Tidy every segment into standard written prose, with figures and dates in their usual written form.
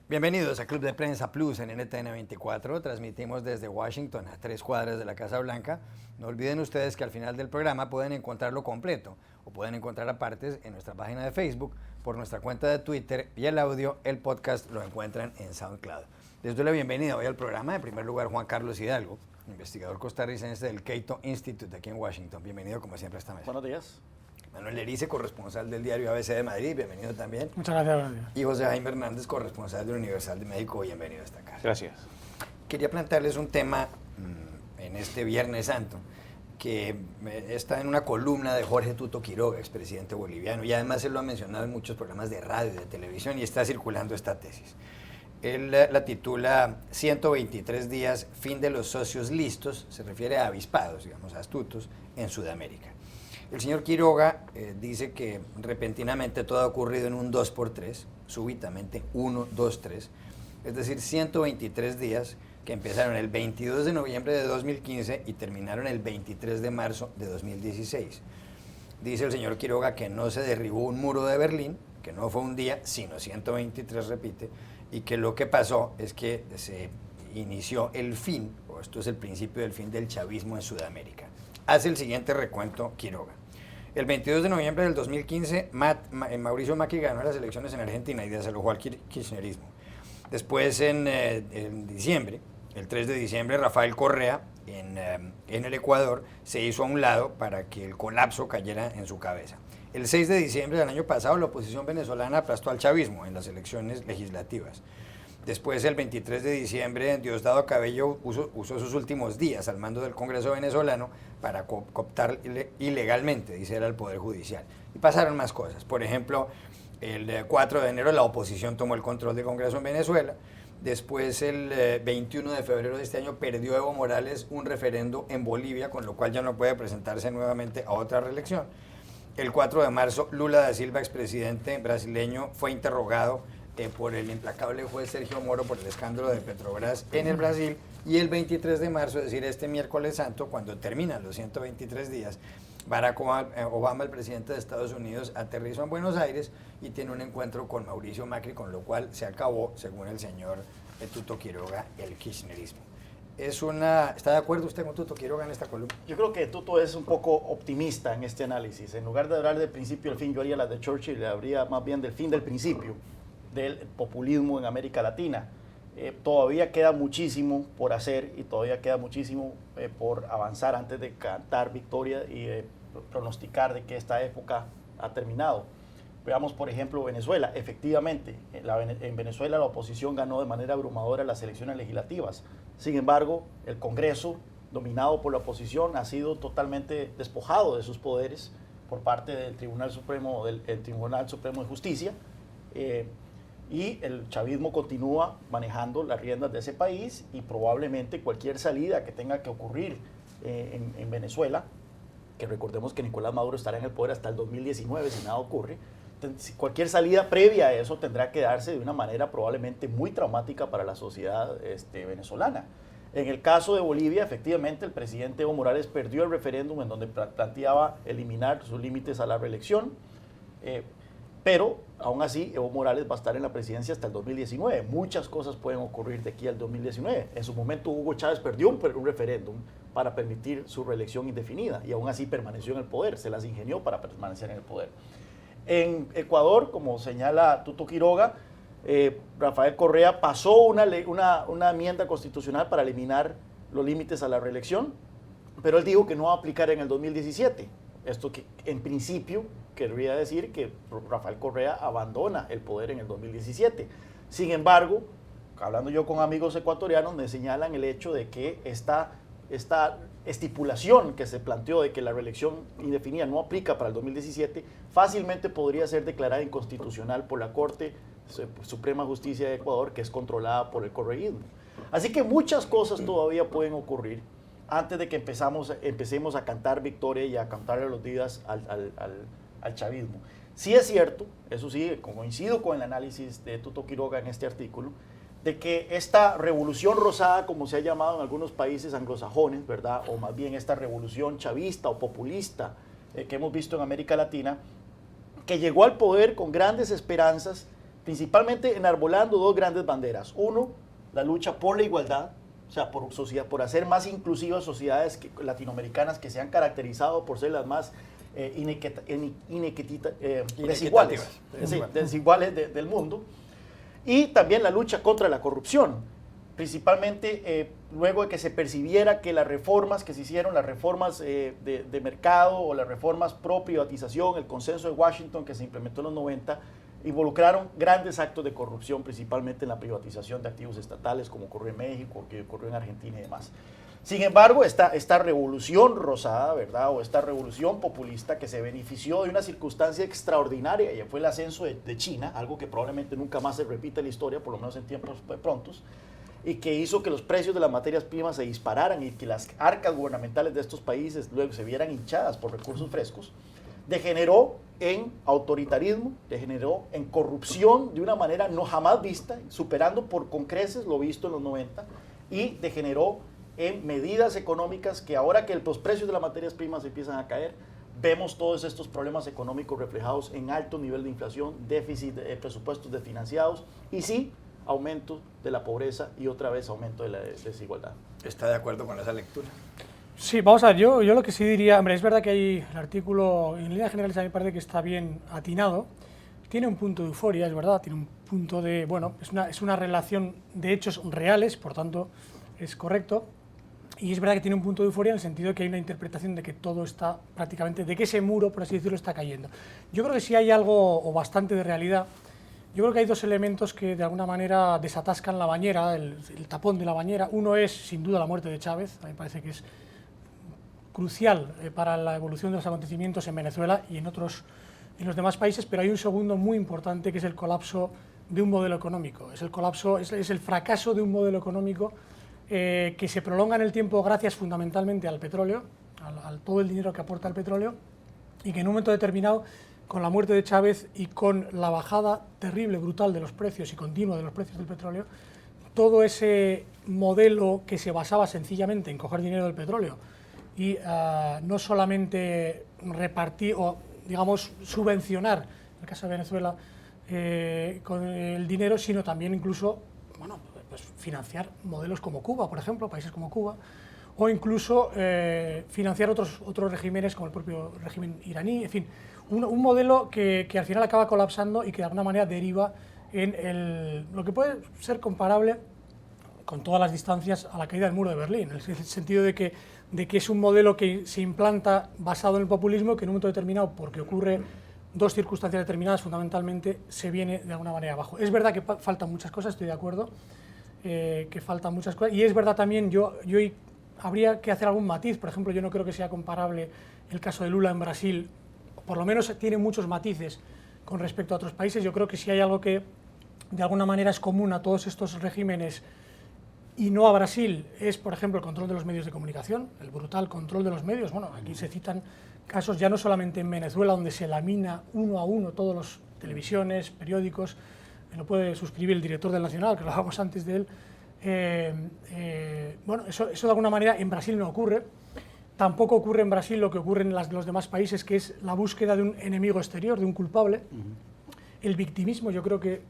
Bienvenidos a Club de Prensa Plus en NTN 24. Transmitimos desde Washington a 3 cuadras de la Casa Blanca. No olviden ustedes que al final del programa pueden encontrarlo completo o pueden encontrar apartes en nuestra página de Facebook, por nuestra cuenta de Twitter y el audio, el podcast lo encuentran en SoundCloud. Les doy la bienvenida hoy al programa. En primer lugar, Juan Carlos Hidalgo, investigador costarricense del Cato Institute aquí en Washington. Bienvenido como siempre a esta mesa. Buenos días. Manuel Erice, corresponsal del diario ABC de Madrid, bienvenido también. Muchas gracias, buenos días. Y José Jaime Hernández, corresponsal del Universal de México, bienvenido a esta casa. Gracias. Quería plantearles un tema en este Viernes Santo, que está en una columna de Jorge Tuto Quiroga, expresidente boliviano, y además él lo ha mencionado en muchos programas de radio y de televisión, y está circulando esta tesis. Él la titula 123 días, fin de los socios listos, se refiere a avispados, digamos, astutos, en Sudamérica. El señor Quiroga dice que repentinamente todo ha ocurrido en un 2x3, súbitamente 1, 2, 3, es decir, 123 días que empezaron el 22 de noviembre de 2015 y terminaron el 23 de marzo de 2016. Dice el señor Quiroga que no se derribó un muro de Berlín, que no fue un día, sino 123, repite, y que lo que pasó es que se inició el fin, o esto es el principio del fin del chavismo en Sudamérica. Hace el siguiente recuento Quiroga. El 22 de noviembre del 2015, Mauricio Macri ganó las elecciones en Argentina y desalojó al kirchnerismo. Después, en diciembre, el 3 de diciembre, Rafael Correa, en el Ecuador, se hizo a un lado para que el colapso cayera en su cabeza. El 6 de diciembre del año pasado, la oposición venezolana aplastó al chavismo en las elecciones legislativas. Después, el 23 de diciembre, Diosdado Cabello usó sus últimos días al mando del Congreso venezolano para cooptar ilegalmente, dice él, al Poder Judicial. Y pasaron más cosas. Por ejemplo, el 4 de enero la oposición tomó el control del Congreso en Venezuela. Después, el 21 de febrero de este año, perdió Evo Morales un referendo en Bolivia, con lo cual ya no puede presentarse nuevamente a otra reelección. El 4 de marzo, Lula da Silva, expresidente brasileño, fue interrogado por el implacable juez Sergio Moro por el escándalo de Petrobras en el Brasil, y el 23 de marzo, es decir, este miércoles santo, cuando terminan los 123 días, Barack Obama, el presidente de Estados Unidos, aterrizó en Buenos Aires y tiene un encuentro con Mauricio Macri, con lo cual se acabó, según el señor Tuto Quiroga, el kirchnerismo. ¿Está de acuerdo usted con Tuto Quiroga en esta columna? Yo creo que Tuto es un poco optimista en este análisis. En lugar de hablar del principio al fin, yo haría la de Churchill, le habría más bien del fin del principio del populismo en América Latina. Todavía queda muchísimo por hacer y todavía queda muchísimo por avanzar antes de cantar victoria y pronosticar de que esta época ha terminado. Veamos, por ejemplo, Venezuela. Efectivamente, en Venezuela la oposición ganó de manera abrumadora las elecciones legislativas. Sin embargo, el Congreso, dominado por la oposición, ha sido totalmente despojado de sus poderes por parte del Tribunal Supremo, Tribunal Supremo de Justicia, y el chavismo continúa manejando las riendas de ese país, y probablemente cualquier salida que tenga que ocurrir en Venezuela, que recordemos que Nicolás Maduro estará en el poder hasta el 2019 si nada ocurre, cualquier salida previa a eso tendrá que darse de una manera probablemente muy traumática para la sociedad venezolana. En el caso de Bolivia, efectivamente, el presidente Evo Morales perdió el referéndum en donde planteaba eliminar sus límites a la reelección, pero aún así Evo Morales va a estar en la presidencia hasta el 2019. Muchas cosas pueden ocurrir de aquí al 2019. En su momento Hugo Chávez perdió un referéndum para permitir su reelección indefinida y aún así permaneció en el poder, se las ingenió para permanecer en el poder. En Ecuador, como señala Tuto Quiroga, Rafael Correa pasó una enmienda constitucional para eliminar los límites a la reelección, pero él dijo que no va a aplicar en el 2017. Esto que en principio querría decir que Rafael Correa abandona el poder en el 2017. Sin embargo, hablando yo con amigos ecuatorianos, me señalan el hecho de que esta estipulación que se planteó de que la reelección indefinida no aplica para el 2017, fácilmente podría ser declarada inconstitucional por la Corte Suprema de Justicia de Ecuador, que es controlada por el correísmo. Así que muchas cosas todavía pueden ocurrir antes de que empecemos a cantar victoria y a cantarle los días al chavismo. Sí es cierto, eso sí, coincido con el análisis de Tuto Quiroga en este artículo, de que esta revolución rosada, como se ha llamado en algunos países anglosajones, ¿verdad? O más bien esta revolución chavista o populista que hemos visto en América Latina, que llegó al poder con grandes esperanzas, principalmente enarbolando dos grandes banderas. Uno, la lucha por la igualdad, o sea, por hacer más inclusivas sociedades latinoamericanas que se han caracterizado por ser las más desiguales del mundo. Y también la lucha contra la corrupción, principalmente luego de que se percibiera que las reformas que se hicieron, las reformas de mercado o las reformas pro privatización, el consenso de Washington que se implementó en los 90, involucraron grandes actos de corrupción, principalmente en la privatización de activos estatales, como ocurrió en México, que ocurrió en Argentina y demás. Sin embargo, esta revolución rosada, ¿verdad? O esta revolución populista que se benefició de una circunstancia extraordinaria, y fue el ascenso de China, algo que probablemente nunca más se repita en la historia, por lo menos en tiempos prontos, y que hizo que los precios de las materias primas se dispararan y que las arcas gubernamentales de estos países luego se vieran hinchadas por recursos frescos, degeneró en autoritarismo, degeneró en corrupción de una manera no jamás vista, superando con creces lo visto en los 90, y degeneró en medidas económicas que ahora que los precios de las materias primas empiezan a caer, vemos todos estos problemas económicos reflejados en alto nivel de inflación, déficit de presupuestos desfinanciados y sí, aumento de la pobreza y otra vez aumento de la desigualdad. ¿Está de acuerdo con esa lectura? Sí, vamos a ver, yo lo que sí diría, hombre, es verdad que hay el artículo, en líneas generales a mí me parece que está bien atinado, tiene un punto de euforia, es verdad, tiene un punto de, bueno, es una relación de hechos reales, por tanto es correcto, y es verdad que tiene un punto de euforia en el sentido de que hay una interpretación de que todo está prácticamente, de que ese muro, por así decirlo, está cayendo. Yo creo que sí hay algo, o bastante de realidad. Yo creo que hay dos elementos que de alguna manera desatascan la bañera, el tapón de la bañera. Uno es, sin duda, la muerte de Chávez. A mí me parece que es crucial para la evolución de los acontecimientos en Venezuela y en los demás países, pero hay un segundo muy importante que es el colapso de un modelo económico. Es el fracaso de un modelo económico que se prolonga en el tiempo gracias fundamentalmente al petróleo, al todo el dinero que aporta el petróleo, y que en un momento determinado, con la muerte de Chávez y con la bajada terrible, brutal de los precios y continua de los precios del petróleo, todo ese modelo que se basaba sencillamente en coger dinero del petróleo y no solamente repartir o, digamos, subvencionar, en el caso de Venezuela, con el dinero, sino también incluso, bueno, pues financiar modelos como Cuba, por ejemplo, países como Cuba, o incluso financiar otros regímenes como el propio régimen iraní, en fin, un modelo que al final acaba colapsando y que de alguna manera deriva en lo que puede ser comparable con todas las distancias a la caída del muro de Berlín, en el sentido de que es un modelo que se implanta basado en el populismo, que en un momento determinado, porque ocurre dos circunstancias determinadas fundamentalmente, se viene de alguna manera abajo. Es verdad que faltan muchas cosas, estoy de acuerdo, que faltan muchas cosas, y es verdad también, habría que hacer algún matiz. Por ejemplo, yo no creo que sea comparable el caso de Lula en Brasil, por lo menos tiene muchos matices con respecto a otros países. Yo creo que si hay algo que de alguna manera es común a todos estos regímenes y no a Brasil, es, por ejemplo, el control de los medios de comunicación, el brutal control de los medios. Bueno, aquí se citan casos ya no solamente en Venezuela, donde se lamina uno a uno todos los televisiones, periódicos, me lo puede suscribir el director del Nacional, que lo hablábamos antes de él. Bueno, eso de alguna manera en Brasil no ocurre. Tampoco ocurre en Brasil lo que ocurre en los demás países, que es la búsqueda de un enemigo exterior, de un culpable. El victimismo, yo creo que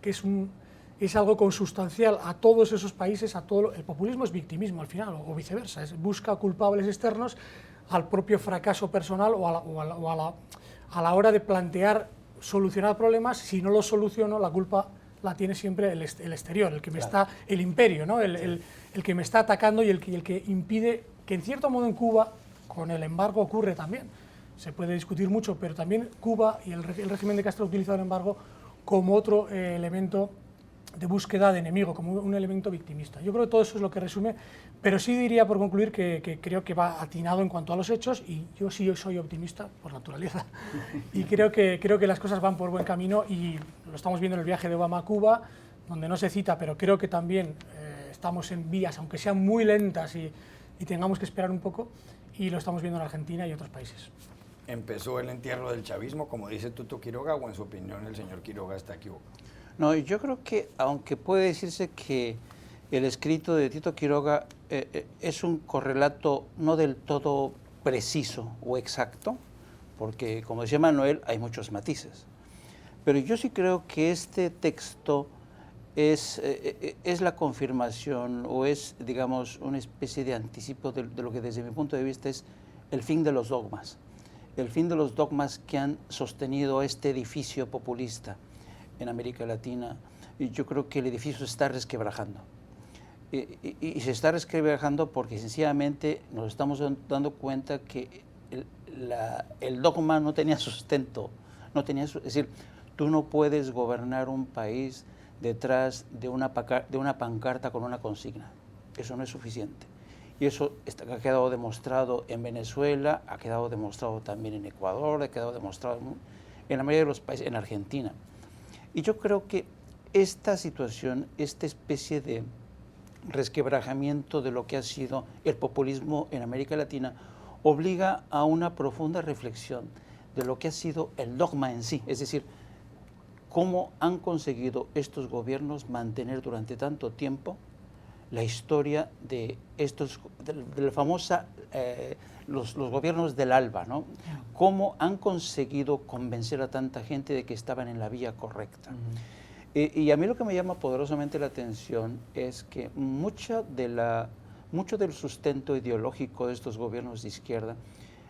es algo consustancial a todos esos países, el populismo es victimismo al final, o viceversa, busca culpables externos al propio fracaso personal o a la hora de plantear solucionar problemas. Si no los soluciono, la culpa la tiene siempre el exterior, el imperio, ¿no? el que me está atacando y el que impide, que en cierto modo en Cuba, con el embargo ocurre también, se puede discutir mucho, pero también Cuba y el régimen de Castro ha utilizado el embargo como otro elemento de búsqueda de enemigo, como un elemento victimista. Yo creo que todo eso es lo que resume, pero sí diría por concluir que creo que va atinado en cuanto a los hechos, y yo sí soy optimista por naturaleza, y creo que las cosas van por buen camino, y lo estamos viendo en el viaje de Obama a Cuba, donde no se cita, pero creo que también estamos en vías, aunque sean muy lentas y tengamos que esperar un poco, y lo estamos viendo en Argentina y otros países. ¿Empezó el entierro del chavismo, como dice Tuto Quiroga, o en su opinión el señor Quiroga está equivocado? No, yo creo que, aunque puede decirse que el escrito de Tito Quiroga es un correlato no del todo preciso o exacto, porque, como decía Manuel, hay muchos matices. Pero yo sí creo que este texto es la confirmación o es, digamos, una especie de anticipo de lo que desde mi punto de vista es el fin de los dogmas. El fin de los dogmas que han sostenido este edificio populista en América Latina. Y yo creo que el edificio se está resquebrajando. Y se está resquebrajando porque sencillamente nos estamos dando cuenta que el dogma no tenía sustento. Es decir, tú no puedes gobernar un país detrás de una pancarta con una consigna. Eso no es suficiente. Y eso ha quedado demostrado en Venezuela, ha quedado demostrado también en Ecuador, ha quedado demostrado en la mayoría de los países, en Argentina. Y yo creo que esta situación, esta especie de resquebrajamiento de lo que ha sido el populismo en América Latina, obliga a una profunda reflexión de lo que ha sido el dogma en sí, es decir, cómo han conseguido estos gobiernos mantener durante tanto tiempo la historia de la famosa, los gobiernos del ALBA, ¿no? Cómo han conseguido convencer a tanta gente de que estaban en la vía correcta. Y a mí lo que me llama poderosamente la atención es que mucho del sustento ideológico de estos gobiernos de izquierda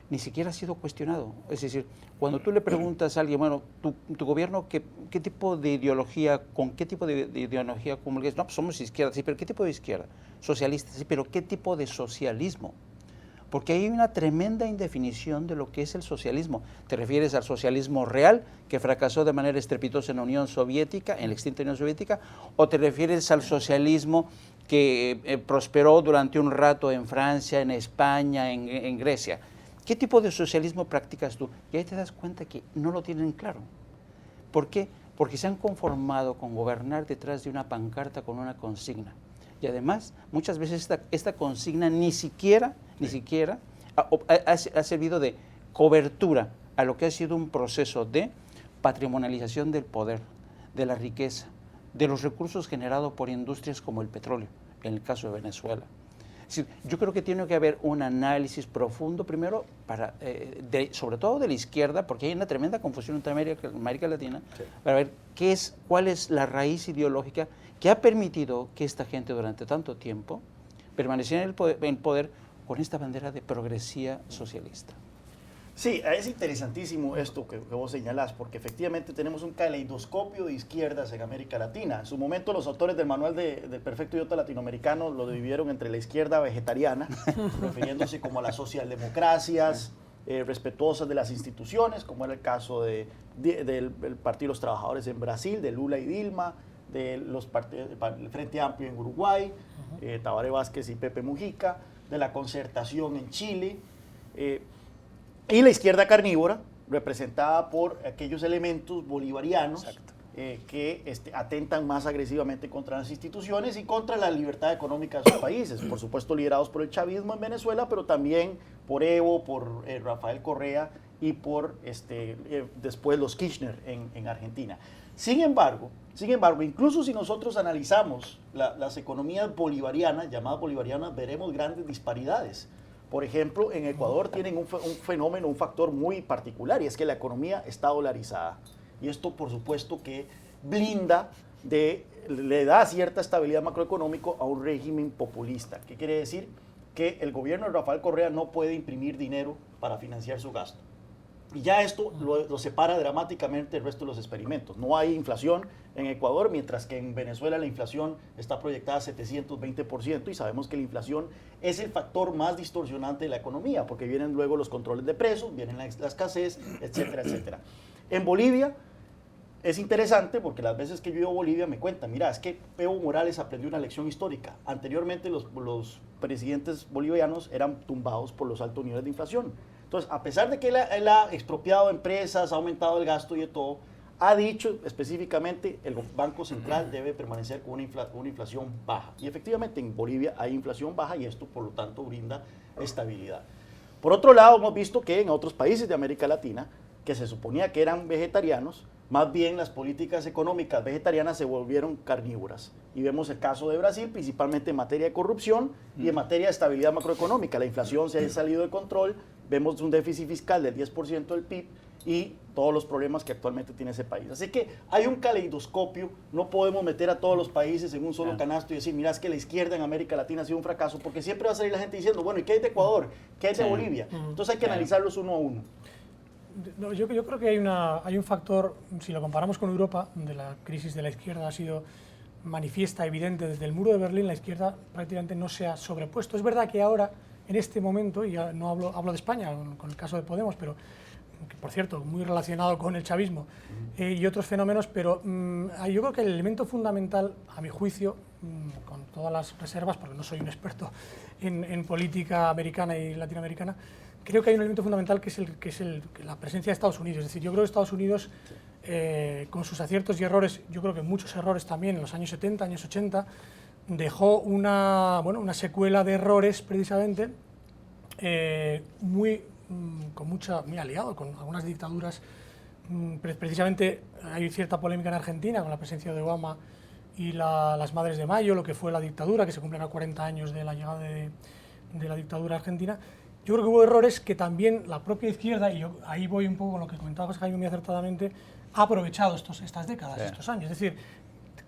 ni siquiera ha sido cuestionado. Es decir, cuando tú le preguntas a alguien, bueno, tu gobierno, ¿qué tipo de ideología, con qué tipo de ideología comulgas? No, pues somos izquierda, sí, pero ¿qué tipo de izquierda? Socialista, sí, pero ¿qué tipo de socialismo? Porque hay una tremenda indefinición de lo que es el socialismo. ¿Te refieres al socialismo real, que fracasó de manera estrepitosa en la Unión Soviética, en la extinta Unión Soviética, o te refieres al socialismo que prosperó durante un rato en Francia, en España, en Grecia? ¿Qué tipo de socialismo practicas tú? Y ahí te das cuenta que no lo tienen claro. ¿Por qué? Porque se han conformado con gobernar detrás de una pancarta con una consigna. Y además, muchas veces esta consigna ni siquiera ha servido de cobertura a lo que ha sido un proceso de patrimonialización del poder, de la riqueza, de los recursos generados por industrias como el petróleo, en el caso de Venezuela. Es decir, yo creo que tiene que haber un análisis profundo primero, sobre todo de la izquierda, porque hay una tremenda confusión entre América Latina, sí, para ver cuál es la raíz ideológica que ha permitido que esta gente durante tanto tiempo permaneciera en el poder con esta bandera de progresía socialista. Sí, es interesantísimo esto que vos señalás, porque efectivamente tenemos un caleidoscopio de izquierdas en América Latina. En su momento los autores del manual del perfecto idiota latinoamericano lo dividieron entre la izquierda vegetariana, refiriéndose como a las socialdemocracias, respetuosas de las instituciones, como era el caso del Partido de los Trabajadores en Brasil, de Lula y Dilma, del Frente Amplio en Uruguay, Tabaré Vázquez y Pepe Mujica, de la Concertación en Chile, y la izquierda carnívora, representada por aquellos elementos bolivarianos que atentan más agresivamente contra las instituciones y contra la libertad económica de sus países, por supuesto liderados por el chavismo en Venezuela, pero también por Evo, por Rafael Correa y por después los Kirchner en Argentina. Sin embargo, incluso si nosotros analizamos las economías bolivarianas, llamadas bolivarianas, veremos grandes disparidades. Por ejemplo, en Ecuador tienen un fenómeno, un factor muy particular, y es que la economía está dolarizada. Y esto, por supuesto, que le da cierta estabilidad macroeconómica a un régimen populista. ¿Qué quiere decir? Que el gobierno de Rafael Correa no puede imprimir dinero para financiar su gasto. Y ya esto lo separa dramáticamente del resto de los experimentos. No hay inflación en Ecuador, mientras que en Venezuela la inflación está proyectada a 720%, y sabemos que la inflación es el factor más distorsionante de la economía, porque vienen luego los controles de precios, vienen la escasez, etcétera, etcétera. En Bolivia es interesante porque las veces que yo he ido a Bolivia me cuentan, mira, es que Evo Morales aprendió una lección histórica. Anteriormente los presidentes bolivianos eran tumbados por los altos niveles de inflación. Entonces, a pesar de que él ha expropiado empresas, ha aumentado el gasto y de todo, ha dicho específicamente el Banco Central debe permanecer con una inflación baja. Y efectivamente en Bolivia hay inflación baja y esto por lo tanto brinda estabilidad. Por otro lado, hemos visto que en otros países de América Latina, que se suponía que eran vegetarianos, más bien las políticas económicas vegetarianas se volvieron carnívoras. Y vemos el caso de Brasil, principalmente en materia de corrupción y en materia de estabilidad macroeconómica. La inflación se ha salido de control vemos un déficit fiscal del 10% del PIB y todos los problemas que actualmente tiene ese país. Así que hay un caleidoscopio, no podemos meter a todos los países en un solo canasto y decir, mira, es que la izquierda en América Latina ha sido un fracaso, porque siempre va a salir la gente diciendo, bueno, ¿y qué hay de Ecuador? ¿Qué hay de Bolivia? Entonces hay que analizarlos uno a uno. No, yo creo que hay un factor, si lo comparamos con Europa, donde la crisis de la izquierda ha sido manifiesta, evidente, desde el muro de Berlín, la izquierda prácticamente no se ha sobrepuesto. Es verdad que ahora, en este momento, y ya no hablo de España, con el caso de Podemos, pero que, por cierto, muy relacionado con el chavismo y otros fenómenos, pero yo creo que el elemento fundamental, a mi juicio, con todas las reservas, porque no soy un experto en política americana y latinoamericana, creo que hay un elemento fundamental que es la presencia de Estados Unidos. Es decir, yo creo que Estados Unidos, con sus aciertos y errores, yo creo que muchos errores también en los años 70, años 80, dejó una secuela de errores precisamente muy aliado con algunas dictaduras. Precisamente hay cierta polémica en Argentina con la presencia de Obama y las Madres de Mayo, lo que fue la dictadura, que se cumplen a 40 años de la llegada de la dictadura argentina. Yo creo que hubo errores que también la propia izquierda, y yo ahí voy un poco con lo que comentaba José Jaime muy acertadamente, ha aprovechado estas décadas, estos años. Es decir,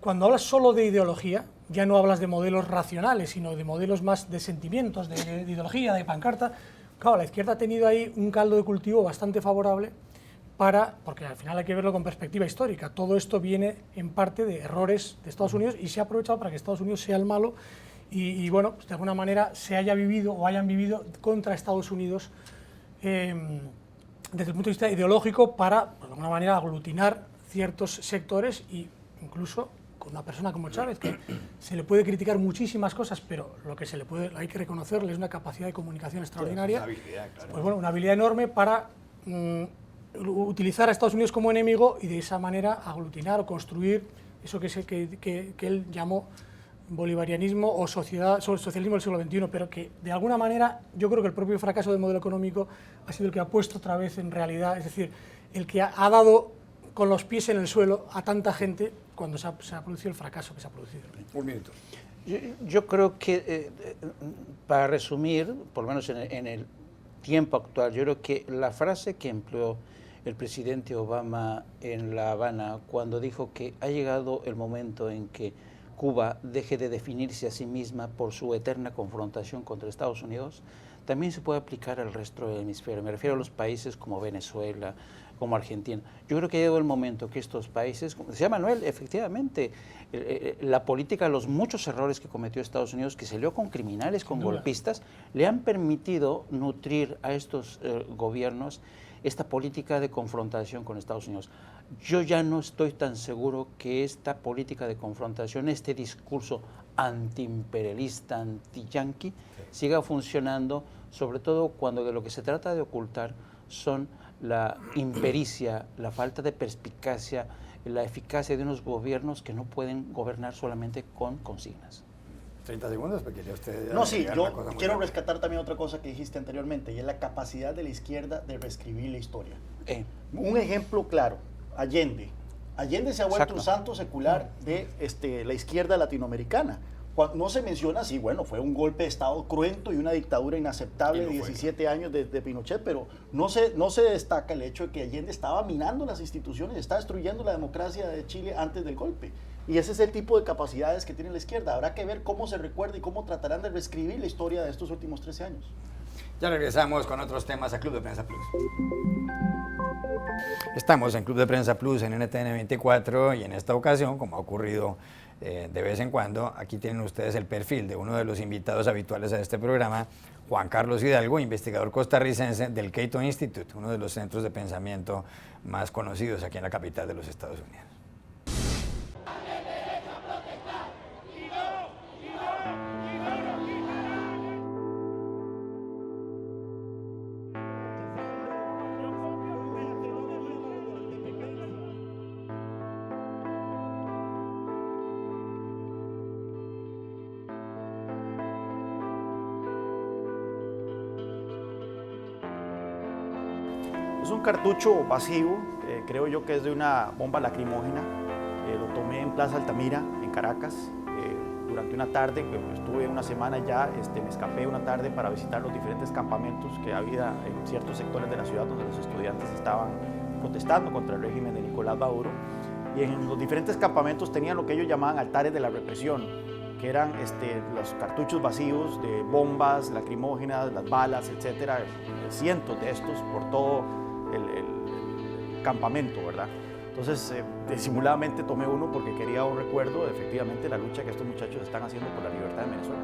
cuando hablas solo de ideología, ya no hablas de modelos racionales, sino de modelos más de sentimientos, de ideología, de pancarta. Claro, la izquierda ha tenido ahí un caldo de cultivo bastante favorable porque al final hay que verlo con perspectiva histórica. Todo esto viene en parte de errores de Estados Unidos y se ha aprovechado para que Estados Unidos sea el malo y bueno, pues de alguna manera se haya vivido o hayan vivido contra Estados Unidos desde el punto de vista ideológico para, de alguna manera, aglutinar ciertos sectores y incluso con una persona como Chávez, que se le puede criticar muchísimas cosas, pero lo que hay que reconocerle es una capacidad de comunicación extraordinaria, una habilidad, claro. Pues bueno, una habilidad enorme para utilizar a Estados Unidos como enemigo y de esa manera aglutinar o construir eso que él llamó bolivarianismo o socialismo del siglo XXI, pero que de alguna manera yo creo que el propio fracaso del modelo económico ha sido el que ha puesto otra vez en realidad, es decir, el que ha dado con los pies en el suelo a tanta gente cuando se ha producido el fracaso que se ha producido. Un minuto. Yo creo que, para resumir, por lo menos en el tiempo actual, yo creo que la frase que empleó el presidente Obama en La Habana cuando dijo que ha llegado el momento en que Cuba deje de definirse a sí misma por su eterna confrontación contra Estados Unidos, también se puede aplicar al resto del hemisferio. Me refiero a los países como Venezuela, como Argentina. Yo creo que ha llegado el momento que estos países, como decía Manuel, efectivamente, la política, los muchos errores que cometió Estados Unidos, que se lió con criminales, con golpistas, le han permitido nutrir a estos gobiernos esta política de confrontación con Estados Unidos. Yo ya no estoy tan seguro que esta política de confrontación, este discurso antiimperialista, anti-yanqui, siga funcionando, sobre todo cuando de lo que se trata de ocultar son la impericia, la falta de perspicacia, la eficacia de unos gobiernos que no pueden gobernar solamente con consignas. 30 segundos, porque ya usted... No, sí, yo quiero rescatar también otra cosa que dijiste anteriormente, y es la capacidad de la izquierda de reescribir la historia. Un ejemplo claro, Allende. Allende se ha vuelto un santo secular de la izquierda latinoamericana. No se menciona así, bueno, fue un golpe de Estado cruento y una dictadura inaceptable de 17 años de Pinochet, pero no se destaca el hecho de que Allende estaba minando las instituciones, estaba destruyendo la democracia de Chile antes del golpe. Y ese es el tipo de capacidades que tiene la izquierda. Habrá que ver cómo se recuerda y cómo tratarán de reescribir la historia de estos últimos 13 años. Ya regresamos con otros temas a Club de Prensa Plus. Estamos en Club de Prensa Plus en NTN 24 y en esta ocasión, como ha ocurrido de vez en cuando, aquí tienen ustedes el perfil de uno de los invitados habituales a este programa, Juan Carlos Hidalgo, investigador costarricense del Cato Institute, uno de los centros de pensamiento más conocidos aquí en la capital de los Estados Unidos. Es un cartucho vacío, creo yo que es de una bomba lacrimógena. Lo tomé en Plaza Altamira, en Caracas, durante una tarde, estuve una semana ya, me escapé una tarde para visitar los diferentes campamentos que había en ciertos sectores de la ciudad donde los estudiantes estaban protestando contra el régimen de Nicolás Maduro. Y en los diferentes campamentos tenían lo que ellos llamaban altares de la represión, que eran los cartuchos vacíos de bombas, lacrimógenas, las balas, etcétera, cientos de estos por todo el campamento, ¿verdad? Entonces, disimuladamente tomé uno porque quería un recuerdo de efectivamente la lucha que estos muchachos están haciendo por la libertad de Venezuela.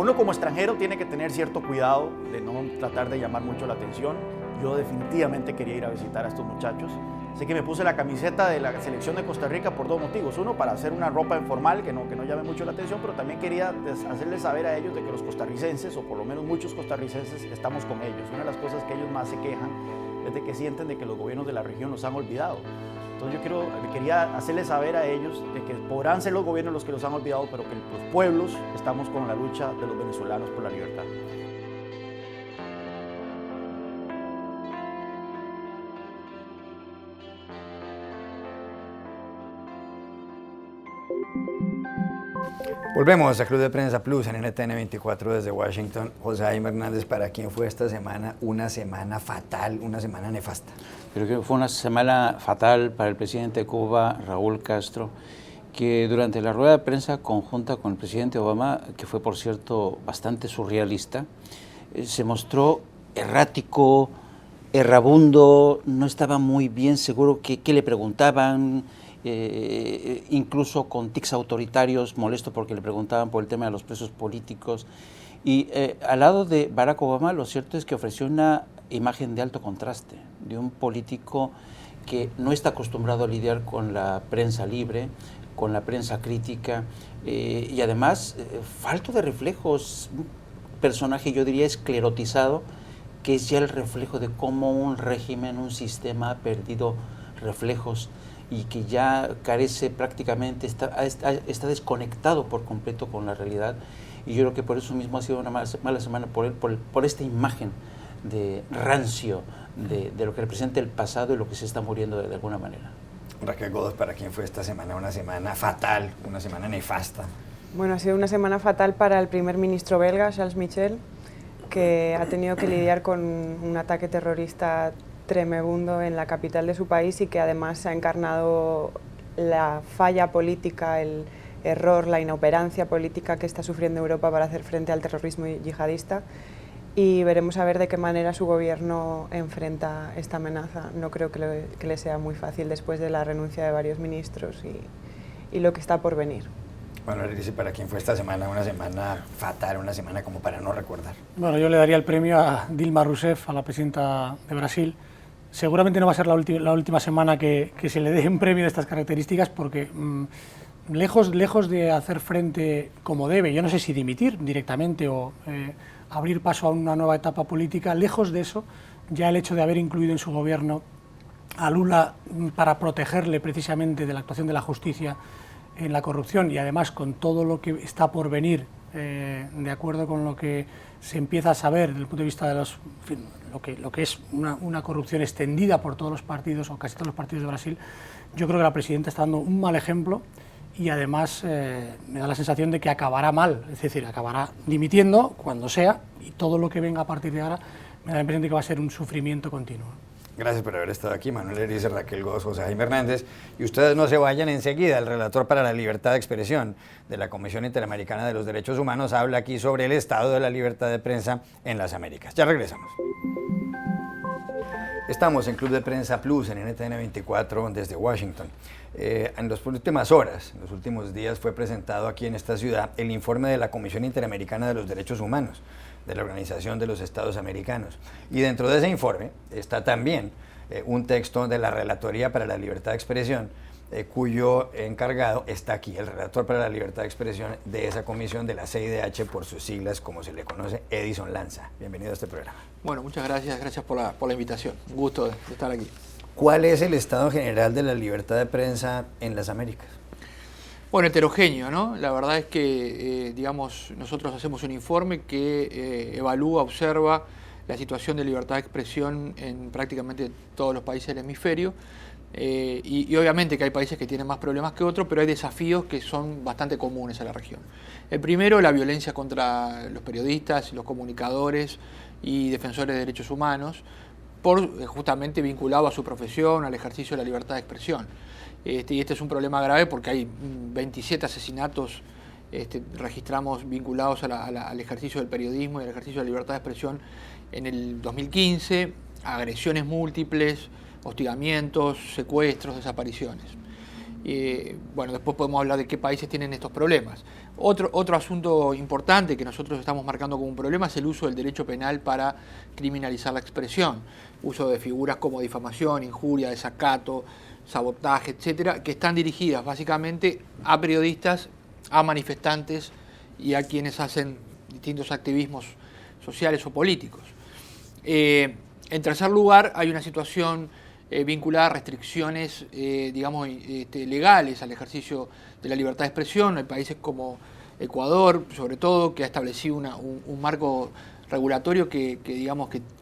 Uno como extranjero tiene que tener cierto cuidado de no tratar de llamar mucho la atención. Yo definitivamente quería ir a visitar a estos muchachos. Así que me puse la camiseta de la selección de Costa Rica por dos motivos. Uno, para hacer una ropa informal que no llame mucho la atención, pero también quería hacerles saber a ellos de que los costarricenses, o por lo menos muchos costarricenses, estamos con ellos. Una de las cosas que ellos más se quejan es de que sienten de que los gobiernos de la región los han olvidado. Entonces yo quería hacerles saber a ellos de que podrán ser los gobiernos los que los han olvidado, pero que los pueblos estamos con la lucha de los venezolanos por la libertad. Volvemos a Club de Prensa Plus en NTN 24 desde Washington. José Jaime Hernández, ¿para quién fue esta semana una semana fatal, una semana nefasta? Creo que fue una semana fatal para el presidente de Cuba, Raúl Castro, que durante la rueda de prensa conjunta con el presidente Obama, que fue por cierto bastante surrealista, se mostró errático, errabundo, no estaba muy bien seguro qué le preguntaban, incluso con tics autoritarios, molesto porque le preguntaban por el tema de los presos políticos. Y al lado de Barack Obama, lo cierto es que ofreció una imagen de alto contraste, de un político que no está acostumbrado a lidiar con la prensa libre, con la prensa crítica, y además falto de reflejos, un personaje yo diría esclerotizado, que es ya el reflejo de cómo un régimen, un sistema ha perdido reflejos y que ya carece prácticamente, está desconectado por completo con la realidad. Y yo creo que por eso mismo ha sido una mala semana por esta imagen de rancio de lo que representa el pasado y lo que se está muriendo de alguna manera. Raquel Godos, ¿para quién fue esta semana una semana fatal, una semana nefasta? Bueno, ha sido una semana fatal para el primer ministro belga, Charles Michel, que ha tenido que lidiar con un ataque terrorista tremebundo en la capital de su país y que además ha encarnado la falla política, el error, la inoperancia política que está sufriendo Europa para hacer frente al terrorismo yihadista, y veremos a ver de qué manera su gobierno enfrenta esta amenaza. No creo que le sea muy fácil después de la renuncia de varios ministros y lo que está por venir. Bueno, Elise, ¿para quién fue esta semana una semana fatal, una semana como para no recordar? Bueno, yo le daría el premio a Dilma Rousseff, a la presidenta de Brasil. Seguramente no va a ser la última semana que se le dé un premio de estas características, porque lejos de hacer frente como debe, yo no sé si dimitir directamente o abrir paso a una nueva etapa política, lejos de eso, ya el hecho de haber incluido en su gobierno a Lula para protegerle precisamente de la actuación de la justicia en la corrupción, y además con todo lo que está por venir, de acuerdo con lo que se empieza a saber desde el punto de vista de lo que es una corrupción extendida por todos los partidos o casi todos los partidos de Brasil, yo creo que la presidenta está dando un mal ejemplo y además me da la sensación de que acabará mal, es decir, acabará dimitiendo cuando sea, y todo lo que venga a partir de ahora me da la impresión de que va a ser un sufrimiento continuo. Gracias por haber estado aquí, Manuel Erice, Raquel Godos, José Jaime Hernández. Y ustedes no se vayan enseguida. El relator para la libertad de expresión de la Comisión Interamericana de los Derechos Humanos habla aquí sobre el estado de la libertad de prensa en las Américas. Ya regresamos. Estamos en Club de Prensa Plus en NTN 24 desde Washington. En las últimas horas, en los últimos días, fue presentado aquí en esta ciudad el informe de la Comisión Interamericana de los Derechos Humanos, de la Organización de los Estados Americanos. Y dentro de ese informe está también un texto de la Relatoría para la Libertad de Expresión, cuyo encargado está aquí, el relator para la libertad de expresión de esa comisión, de la CIDH por sus siglas, como se le conoce, Edison Lanza. Bienvenido a este programa. Bueno, muchas gracias por la invitación. Un gusto de estar aquí. ¿Cuál es el estado general de la libertad de prensa en las Américas? Bueno, heterogéneo, ¿no? La verdad es que, digamos, nosotros hacemos un informe que evalúa, observa la situación de libertad de expresión en prácticamente todos los países del hemisferio. Y obviamente que hay países que tienen más problemas que otros, pero hay desafíos que son bastante comunes a la región. El primero, la violencia contra los periodistas, los comunicadores y defensores de derechos humanos, justamente vinculado a su profesión, al ejercicio de la libertad de expresión. Y este es un problema grave porque hay 27 asesinatos registramos vinculados al ejercicio del periodismo y al ejercicio de la libertad de expresión en el 2015, agresiones múltiples, hostigamientos, secuestros, desapariciones. Bueno, después podemos hablar de qué países tienen estos problemas. Otro asunto importante que nosotros estamos marcando como un problema es el uso del derecho penal para criminalizar la expresión. Uso de figuras como difamación, injuria, desacato, sabotaje, etcétera, que están dirigidas básicamente a periodistas, a manifestantes y a quienes hacen distintos activismos sociales o políticos. En tercer lugar, hay una situación vinculada a restricciones, digamos, legales al ejercicio de la libertad de expresión. Hay países como Ecuador, sobre todo, que ha establecido un marco regulatorio que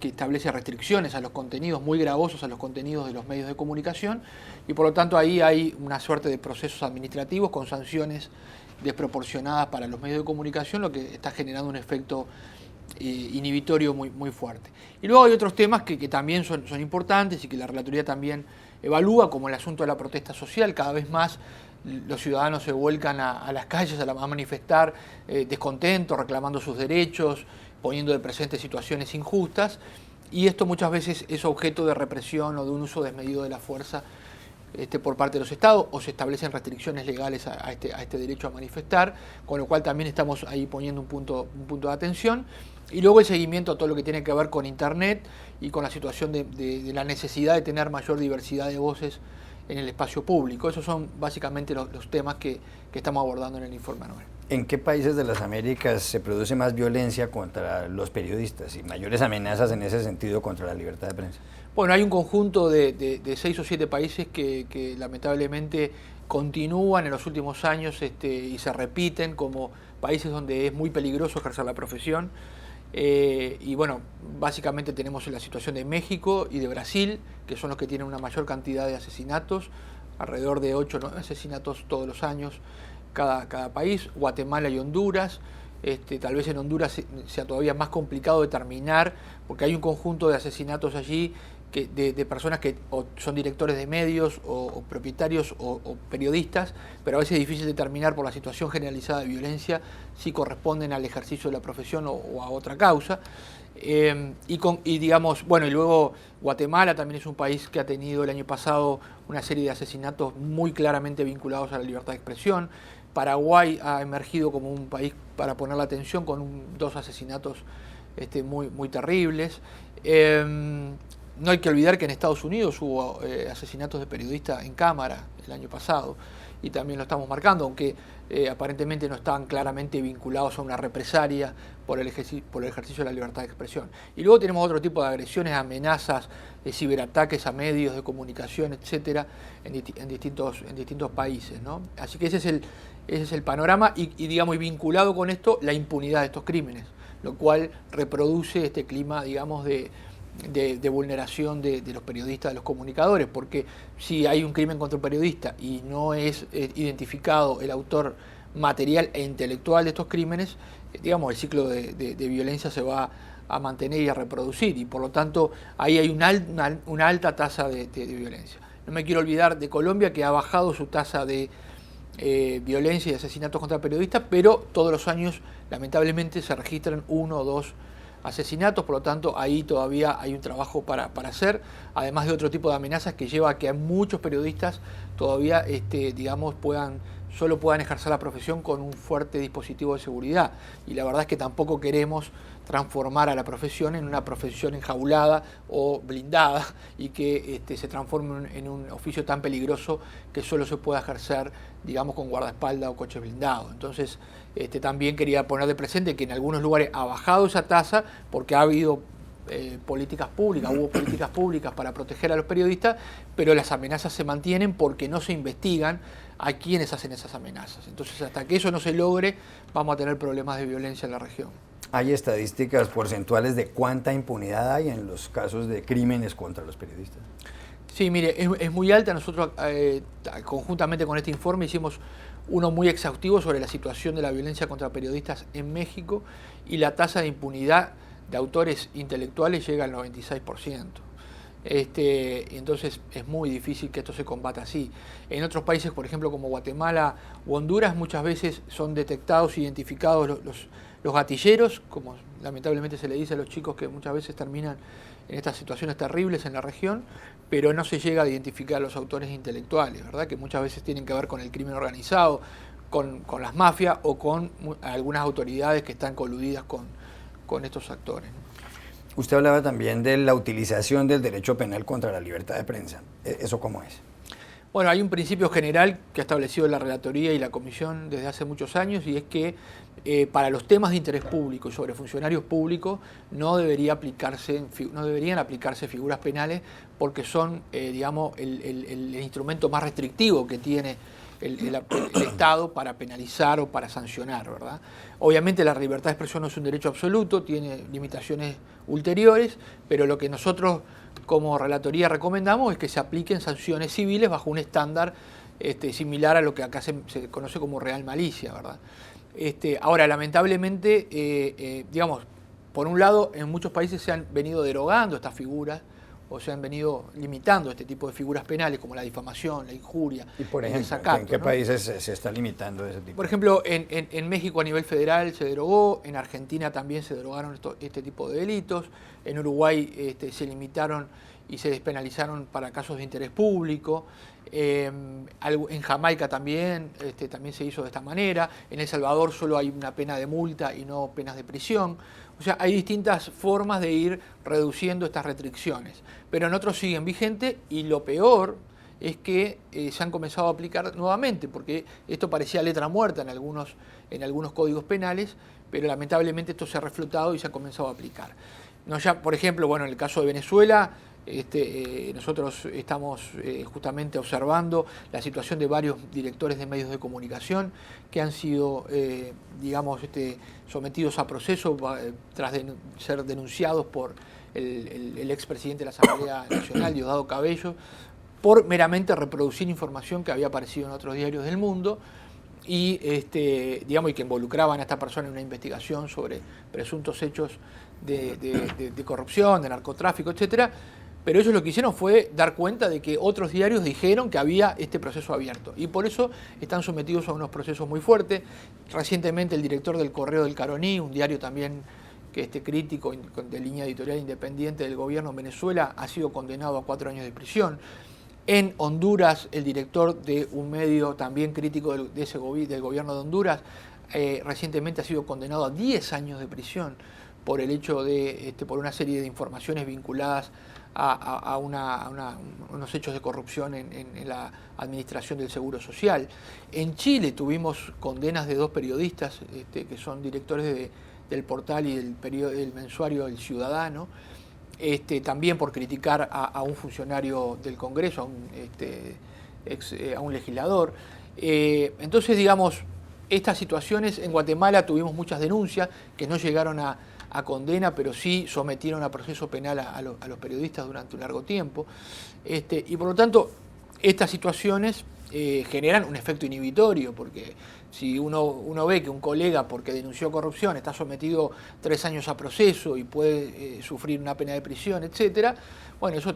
establece restricciones a los contenidos, muy gravosos a los contenidos de los medios de comunicación, y por lo tanto ahí hay una suerte de procesos administrativos con sanciones desproporcionadas para los medios de comunicación, lo que está generando un efecto inhibitorio muy fuerte. Y luego hay otros temas que también son importantes y que la relatoría también evalúa, como el asunto de la protesta social. Cada vez más los ciudadanos se vuelcan a las calles a manifestar descontento, reclamando sus derechos, poniendo de presente situaciones injustas, y esto muchas veces es objeto de represión o de un uso desmedido de la fuerza por parte de los estados, o se establecen restricciones legales a este derecho a manifestar, con lo cual también estamos ahí poniendo un punto de atención. Y luego el seguimiento a todo lo que tiene que ver con Internet y con la situación de la necesidad de tener mayor diversidad de voces en el espacio público. Esos son básicamente los temas que estamos abordando en el informe anual. ¿En qué países de las Américas se produce más violencia contra los periodistas y mayores amenazas en ese sentido contra la libertad de prensa? Bueno, hay un conjunto de 6 o 7 países que lamentablemente continúan en los últimos años y se repiten como países donde es muy peligroso ejercer la profesión. Y bueno, básicamente tenemos la situación de México y de Brasil, que son los que tienen una mayor cantidad de asesinatos, alrededor de 8 o 9 asesinatos todos los años cada país. Guatemala y Honduras. Tal vez en Honduras sea todavía más complicado determinar, porque hay un conjunto de asesinatos allí de personas que o son directores de medios o propietarios o periodistas, pero a veces es difícil determinar por la situación generalizada de violencia si corresponden al ejercicio de la profesión o a otra causa. Y luego Guatemala también es un país que ha tenido el año pasado una serie de asesinatos muy claramente vinculados a la libertad de expresión. Paraguay ha emergido como un país para poner la atención con 2 asesinatos muy terribles. No hay que olvidar que en Estados Unidos hubo asesinatos de periodistas en cámara el año pasado, y también lo estamos marcando, aunque aparentemente no están claramente vinculados a una represalia por el ejercicio de la libertad de expresión. Y luego tenemos otro tipo de agresiones, amenazas, ciberataques a medios de comunicación, etcétera, en distintos países, ¿no? Así que ese es el panorama y vinculado con esto, la impunidad de estos crímenes, lo cual reproduce este clima, digamos, de vulneración de los periodistas, de los comunicadores, porque si hay un crimen contra un periodista y no es identificado el autor material e intelectual de estos crímenes, el ciclo de violencia se va a mantener y a reproducir, y por lo tanto ahí hay una alta tasa de violencia. No me quiero olvidar de Colombia, que ha bajado su tasa de violencia y asesinatos contra periodistas, pero todos los años lamentablemente se registran 1 o 2 asesinatos, por lo tanto ahí todavía hay un trabajo para hacer, además de otro tipo de amenazas que lleva a que muchos periodistas todavía solo puedan ejercer la profesión con un fuerte dispositivo de seguridad, y la verdad es que tampoco queremos transformar a la profesión en una profesión enjaulada o blindada y que se transforme en un oficio tan peligroso que solo se pueda ejercer, con guardaespaldas o coches blindados. Entonces, también quería poner de presente que en algunos lugares ha bajado esa tasa porque ha habido hubo políticas públicas para proteger a los periodistas, pero las amenazas se mantienen porque no se investigan a quienes hacen esas amenazas. Entonces, hasta que eso no se logre, vamos a tener problemas de violencia en la región. ¿Hay estadísticas porcentuales de cuánta impunidad hay en los casos de crímenes contra los periodistas? Sí, mire, es muy alta. Nosotros conjuntamente con este informe hicimos uno muy exhaustivo sobre la situación de la violencia contra periodistas en México, y la tasa de impunidad de autores intelectuales llega al 96%. Entonces es muy difícil que esto se combata así. En otros países, por ejemplo, como Guatemala u Honduras, muchas veces son detectados, identificados los gatilleros, como lamentablemente se le dice a los chicos que muchas veces terminan en estas situaciones terribles en la región, pero no se llega a identificar a los autores intelectuales, ¿verdad? Que muchas veces tienen que ver con el crimen organizado, con las mafias o con algunas autoridades que están coludidas con estos actores. Usted hablaba también de la utilización del derecho penal contra la libertad de prensa. ¿Eso cómo es? Bueno, hay un principio general que ha establecido la Relatoría y la Comisión desde hace muchos años, y es que para los temas de interés público y sobre funcionarios públicos no deberían aplicarse figuras penales, porque son, digamos, el instrumento más restrictivo que tiene el Estado para penalizar o para sancionar, ¿verdad? Obviamente la libertad de expresión no es un derecho absoluto, tiene limitaciones ulteriores, pero lo que nosotros como Relatoría recomendamos es que se apliquen sanciones civiles bajo un estándar similar a lo que acá se conoce como real malicia, ¿verdad? Ahora, lamentablemente, digamos, por un lado, en muchos países se han venido derogando estas figuras, o se han venido limitando este tipo de figuras penales, como la difamación, la injuria, y por ejemplo, el desacato, ¿en qué ¿no? países se está limitando ese tipo? Por ejemplo, en México a nivel federal se derogó, en Argentina también se derogaron este tipo de delitos, en Uruguay se limitaron y se despenalizaron para casos de interés público, en Jamaica también se hizo de esta manera, en El Salvador solo hay una pena de multa y no penas de prisión. O sea, hay distintas formas de ir reduciendo estas restricciones, pero en otros siguen vigentes, y lo peor es que se han comenzado a aplicar nuevamente, porque esto parecía letra muerta en algunos códigos penales, pero lamentablemente esto se ha reflotado y se ha comenzado a aplicar. No, ya, por ejemplo, bueno, en el caso de Venezuela, nosotros estamos justamente observando la situación de varios directores de medios de comunicación que han sido, sometidos a proceso tras ser denunciados por el expresidente de la Asamblea Nacional, Diosdado Cabello, por meramente reproducir información que había aparecido en otros diarios del mundo y que involucraban a esta persona en una investigación sobre presuntos hechos de corrupción, de narcotráfico, etcétera. Pero ellos lo que hicieron fue dar cuenta de que otros diarios dijeron que había este proceso abierto, y por eso están sometidos a unos procesos muy fuertes. Recientemente el director del Correo del Caroní, un diario también que crítico de línea editorial independiente del gobierno en Venezuela, ha sido condenado a 4 años de prisión. En Honduras, el director de un medio también crítico del gobierno de Honduras recientemente ha sido condenado a 10 años de prisión por el hecho por una serie de informaciones vinculadas a unos hechos de corrupción en la administración del Seguro Social. En Chile tuvimos condenas de 2 periodistas que son directores del portal y del mensuario El Ciudadano, también por criticar a un funcionario del Congreso, a un legislador. Entonces, digamos, estas situaciones en Guatemala tuvimos muchas denuncias que no llegaron a condena, pero sí sometieron a proceso penal a los periodistas durante un largo tiempo. Y por lo tanto, estas situaciones generan un efecto inhibitorio, porque si uno ve que un colega, porque denunció corrupción, está sometido 3 años a proceso y puede sufrir una pena de prisión, etcétera, bueno, eso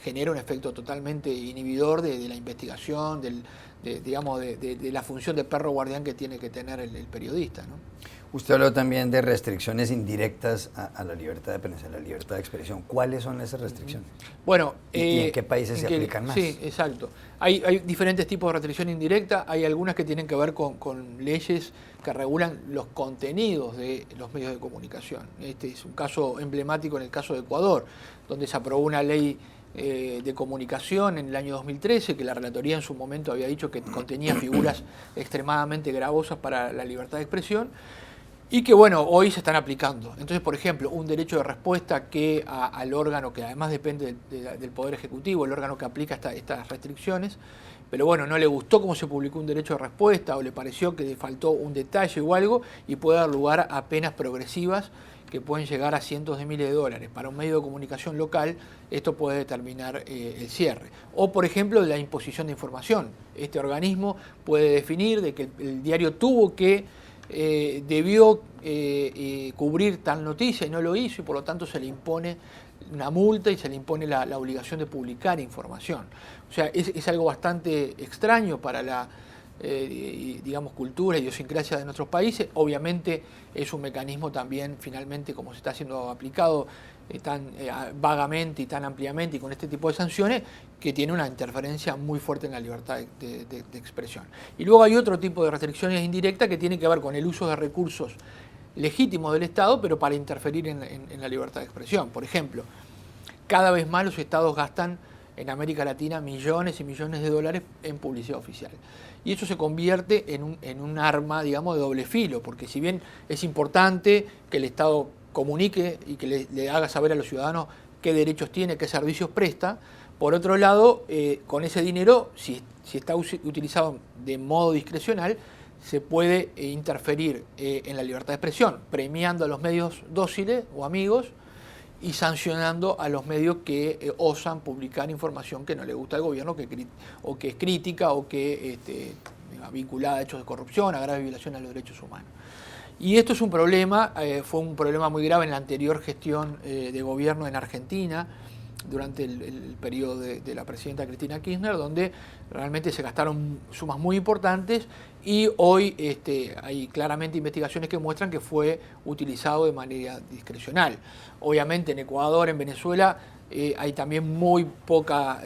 genera un efecto totalmente inhibidor de la investigación, de la función de perro guardián que tiene que tener el periodista, ¿no? Usted habló también de restricciones indirectas a la libertad de prensa, a la libertad de expresión. ¿Cuáles son esas restricciones? Bueno, ¿Y en qué países se aplican más? Sí, exacto. Hay diferentes tipos de restricción indirecta. Hay algunas que tienen que ver con leyes que regulan los contenidos de los medios de comunicación. Este es un caso emblemático en el caso de Ecuador, donde se aprobó una ley de comunicación en el año 2013, que la Relatoría en su momento había dicho que contenía figuras extremadamente gravosas para la libertad de expresión, y que, bueno, hoy se están aplicando. Entonces, por ejemplo, un derecho de respuesta que al órgano que además depende del Poder Ejecutivo, el órgano que aplica estas restricciones, pero bueno, no le gustó cómo se publicó un derecho de respuesta, o le pareció que le faltó un detalle o algo, y puede dar lugar a penas progresivas que pueden llegar a cientos de miles de dólares. Para un medio de comunicación local, esto puede determinar el cierre. O, por ejemplo, la imposición de información. Este organismo puede definir de que el diario tuvo que, debió cubrir tal noticia y no lo hizo, y por lo tanto se le impone una multa y se le impone la obligación de publicar información. O sea, es algo bastante extraño para la digamos, cultura, idiosincrasia de nuestros países. Obviamente es un mecanismo también, finalmente, como se está siendo aplicado tan vagamente y tan ampliamente y con este tipo de sanciones, que tiene una interferencia muy fuerte en la libertad de expresión. Y luego hay otro tipo de restricciones indirectas que tienen que ver con el uso de recursos legítimos del Estado, pero para interferir en la libertad de expresión. Por ejemplo, cada vez más los estados gastan en América Latina millones y millones de dólares en publicidad oficial. Y eso se convierte en un arma, digamos, de doble filo, porque si bien es importante que el Estado comunique y que le haga saber a los ciudadanos qué derechos tiene, qué servicios presta, por otro lado, con ese dinero, si está utilizado de modo discrecional, se puede interferir en la libertad de expresión, premiando a los medios dóciles o amigos y sancionando a los medios que osan publicar información que no le gusta al gobierno, o que es crítica, o que vinculada a hechos de corrupción, a graves violaciones a los derechos humanos. Y esto es un problema, fue un problema muy grave en la anterior gestión de gobierno en Argentina, durante el periodo de la presidenta Cristina Kirchner, donde realmente se gastaron sumas muy importantes y hoy hay claramente investigaciones que muestran que fue utilizado de manera discrecional. Obviamente en Ecuador, en Venezuela, hay también muy poca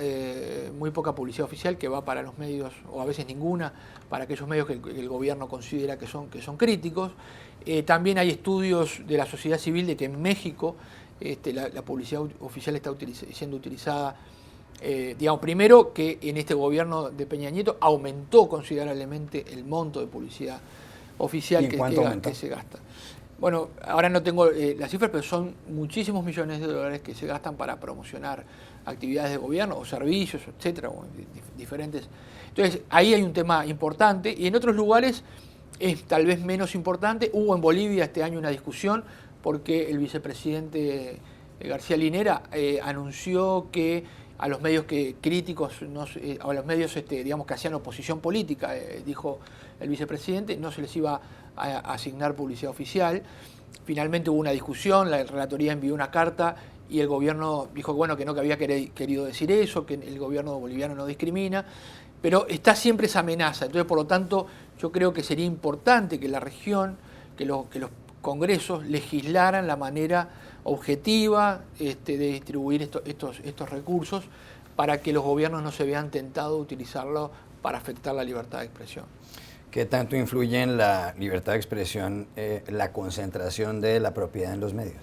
publicidad oficial que va para los medios, o a veces ninguna, para aquellos medios que el gobierno considera que son críticos. También hay estudios de la sociedad civil de que en México la publicidad oficial está siendo utilizada, digamos, primero que en este gobierno de Peña Nieto aumentó considerablemente el monto de publicidad oficial que se gasta. Bueno, ahora no tengo las cifras, pero son muchísimos millones de dólares que se gastan para promocionar actividades de gobierno o servicios, etcétera, o diferentes. Entonces, ahí hay un tema importante, y en otros lugares es tal vez menos importante. Hubo en Bolivia este año una discusión porque el vicepresidente García Linera anunció que a los medios críticos, a los medios digamos, que hacían oposición política, dijo el vicepresidente, no se les iba a asignar publicidad oficial. Finalmente hubo una discusión, la relatoría envió una carta y el gobierno dijo bueno, que no, que había querido decir eso, que el gobierno boliviano no discrimina, pero está siempre esa amenaza. Entonces, por lo tanto, yo creo que sería importante que la región, que los congresos legislaran la manera objetiva de distribuir estos recursos para que los gobiernos no se vean tentados de utilizarlo para afectar la libertad de expresión. ¿Qué tanto influye en la libertad de expresión la concentración de la propiedad en los medios?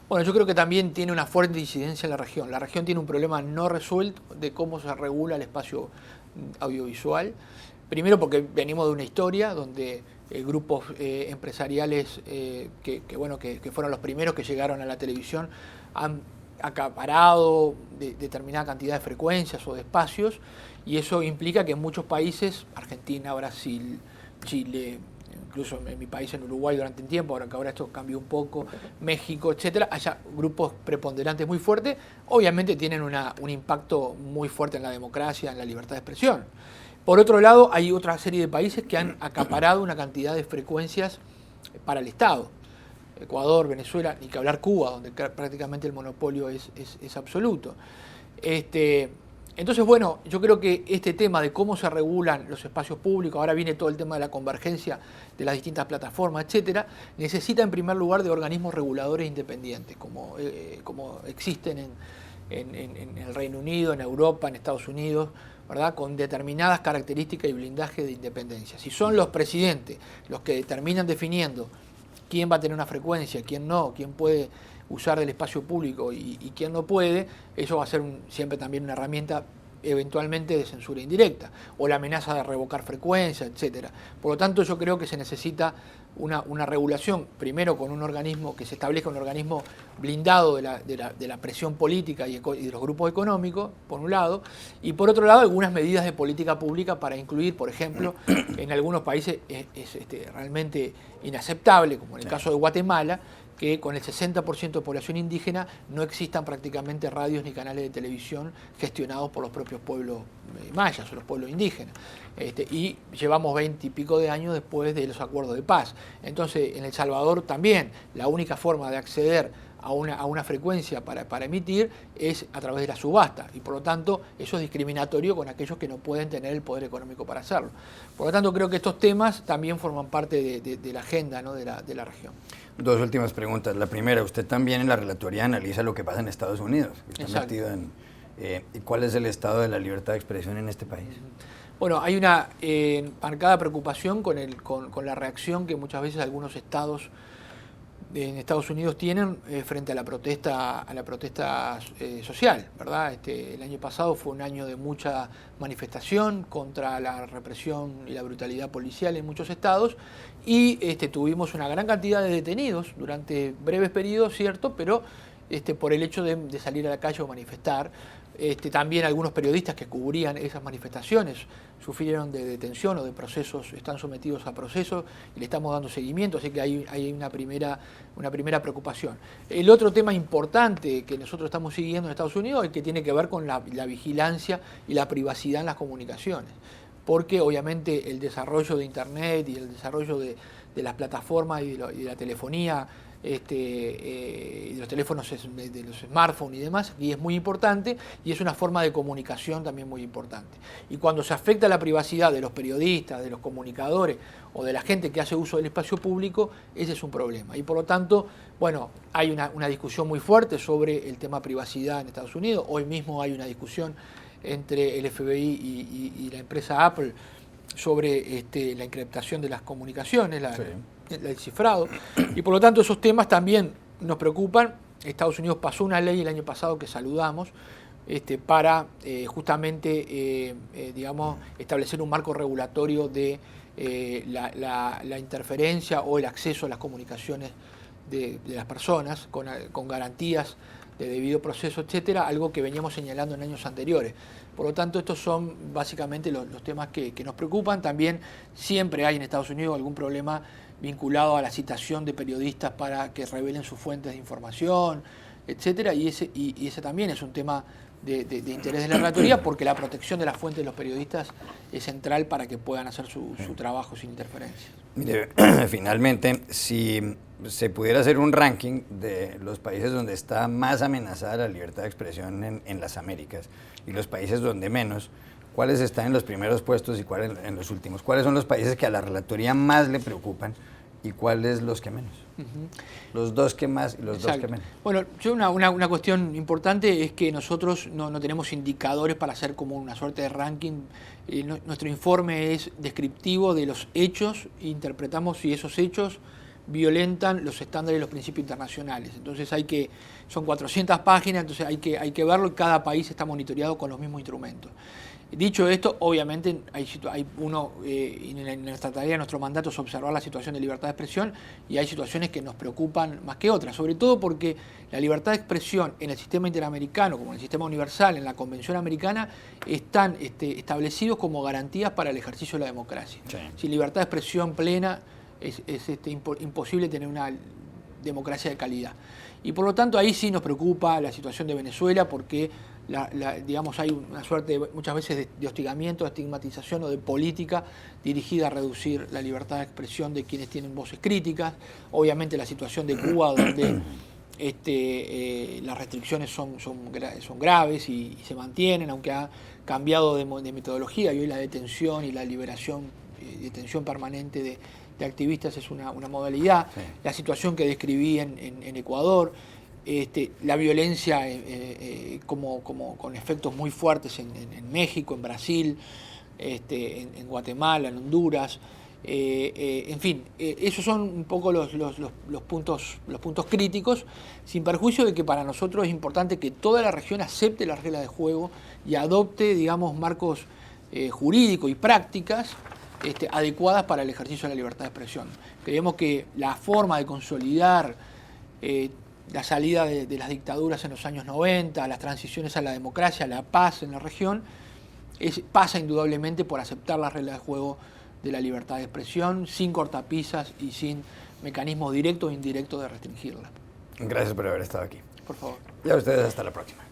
Bueno, yo creo que también tiene una fuerte incidencia en la región. La región tiene un problema no resuelto de cómo se regula el espacio audiovisual. Primero porque venimos de una historia donde grupos empresariales que fueron los primeros que llegaron a la televisión han acaparado determinada cantidad de frecuencias o de espacios, y eso implica que en muchos países, Argentina, Brasil, Chile, incluso en mi país, en Uruguay durante un tiempo, ahora esto cambió un poco, México, etcétera, haya grupos preponderantes muy fuertes. Obviamente tienen un impacto muy fuerte en la democracia, en la libertad de expresión. Por otro lado, hay otra serie de países que han acaparado una cantidad de frecuencias para el Estado. Ecuador, Venezuela, ni que hablar Cuba, donde prácticamente el monopolio es absoluto. Entonces, bueno, yo creo que este tema de cómo se regulan los espacios públicos, ahora viene todo el tema de la convergencia de las distintas plataformas, etcétera, necesita en primer lugar de organismos reguladores independientes, como existen en el Reino Unido, en Europa, en Estados Unidos, ¿verdad?, con determinadas características y blindaje de independencia. Si son los presidentes los que terminan definiendo quién va a tener una frecuencia, quién no, quién puede usar del espacio público y quién no puede, eso va a ser siempre también una herramienta eventualmente de censura indirecta, o la amenaza de revocar frecuencia, etcétera. Por lo tanto, yo creo que se necesita una regulación, primero con un organismo, que se establezca un organismo blindado de la presión política y de los grupos económicos, por un lado, y por otro lado algunas medidas de política pública para incluir, por ejemplo, en algunos países es realmente inaceptable, como en el caso de Guatemala, que con el 60% de población indígena no existan prácticamente radios ni canales de televisión gestionados por los propios pueblos mayas o los pueblos indígenas. Y llevamos 20 y pico de años después de los acuerdos de paz. Entonces, en El Salvador también la única forma de acceder a una frecuencia para emitir es a través de la subasta, y por lo tanto eso es discriminatorio con aquellos que no pueden tener el poder económico para hacerlo. Por lo tanto, creo que estos temas también forman parte de la agenda, ¿no?, de la región. Dos últimas preguntas. La primera, usted también en la relatoría analiza lo que pasa en Estados Unidos. Está metido en, ¿y cuál es el estado de la libertad de expresión en este país? Bueno, hay una marcada preocupación con la reacción que muchas veces algunos estados en Estados Unidos tienen frente a la protesta social, ¿verdad? El año pasado fue un año de mucha manifestación contra la represión y la brutalidad policial en muchos estados, y tuvimos una gran cantidad de detenidos durante breves periodos, cierto, pero por el hecho de salir a la calle o manifestar. También algunos periodistas que cubrían esas manifestaciones sufrieron de detención o de procesos, están sometidos a procesos, y le estamos dando seguimiento, así que hay una primera preocupación. El otro tema importante que nosotros estamos siguiendo en Estados Unidos es que tiene que ver con la vigilancia y la privacidad en las comunicaciones, porque obviamente el desarrollo de Internet y el desarrollo de las plataformas y de la telefonía, de los teléfonos, de los smartphones y demás, y es muy importante, y es una forma de comunicación también muy importante. Y cuando se afecta la privacidad de los periodistas, de los comunicadores o de la gente que hace uso del espacio público, ese es un problema. Y por lo tanto, bueno, hay una discusión muy fuerte sobre el tema privacidad en Estados Unidos. Hoy mismo hay una discusión entre el FBI y la empresa Apple sobre la encriptación de las comunicaciones, el cifrado, y por lo tanto esos temas también nos preocupan. Estados Unidos pasó una ley el año pasado que saludamos para justamente digamos, establecer un marco regulatorio de la interferencia o el acceso a las comunicaciones de las personas con garantías de debido proceso, etcétera, algo que veníamos señalando en años anteriores. Por lo tanto, estos son básicamente los temas que nos preocupan. También siempre hay en Estados Unidos algún problema vinculado a la citación de periodistas para que revelen sus fuentes de información, etcétera, y ese también es un tema de interés de la relatoría, porque la protección de las fuentes de los periodistas es central para que puedan hacer su trabajo sin interferencias. Mire, finalmente, si se pudiera hacer un ranking de los países donde está más amenazada la libertad de expresión en las Américas y los países donde menos, ¿cuáles están en los primeros puestos y cuáles en los últimos? ¿Cuáles son los países que a la relatoría más le preocupan y cuáles los que menos? Los dos que más y los dos que menos. Bueno, una cuestión importante es que nosotros no tenemos indicadores para hacer como una suerte de ranking. Nuestro informe es descriptivo de los hechos, interpretamos si esos hechos violentan los estándares y los principios internacionales. Entonces son 400 páginas, entonces hay que verlo, y cada país está monitoreado con los mismos instrumentos. Dicho esto, obviamente en nuestra tarea, nuestro mandato es observar la situación de libertad de expresión, y hay situaciones que nos preocupan más que otras, sobre todo porque la libertad de expresión en el sistema interamericano, como en el sistema universal, en la Convención Americana, están establecidos como garantías para el ejercicio de la democracia. Sí. Sin libertad de expresión plena es imposible tener una democracia de calidad. Y por lo tanto ahí sí nos preocupa la situación de Venezuela, porque digamos, hay una suerte muchas veces de hostigamiento, de estigmatización o de política dirigida a reducir la libertad de expresión de quienes tienen voces críticas. Obviamente la situación de Cuba, donde las restricciones son graves y se mantienen, aunque ha cambiado de metodología, y hoy la detención y la liberación, detención permanente de activistas es una modalidad. Sí. La situación que describí en Ecuador, la violencia con efectos muy fuertes en México, en Brasil, en Guatemala, en Honduras, en fin, esos son un poco los puntos críticos, sin perjuicio de que para nosotros es importante que toda la región acepte las reglas de juego y adopte, digamos, marcos jurídicos y prácticas adecuadas para el ejercicio de la libertad de expresión. Creemos que la forma de consolidar la salida de las dictaduras en los años 90, las transiciones a la democracia, la paz en la región, pasa indudablemente por aceptar las reglas de juego de la libertad de expresión, sin cortapisas y sin mecanismos directos e indirectos de restringirla. Gracias por haber estado aquí. Por favor. Y a ustedes hasta la próxima.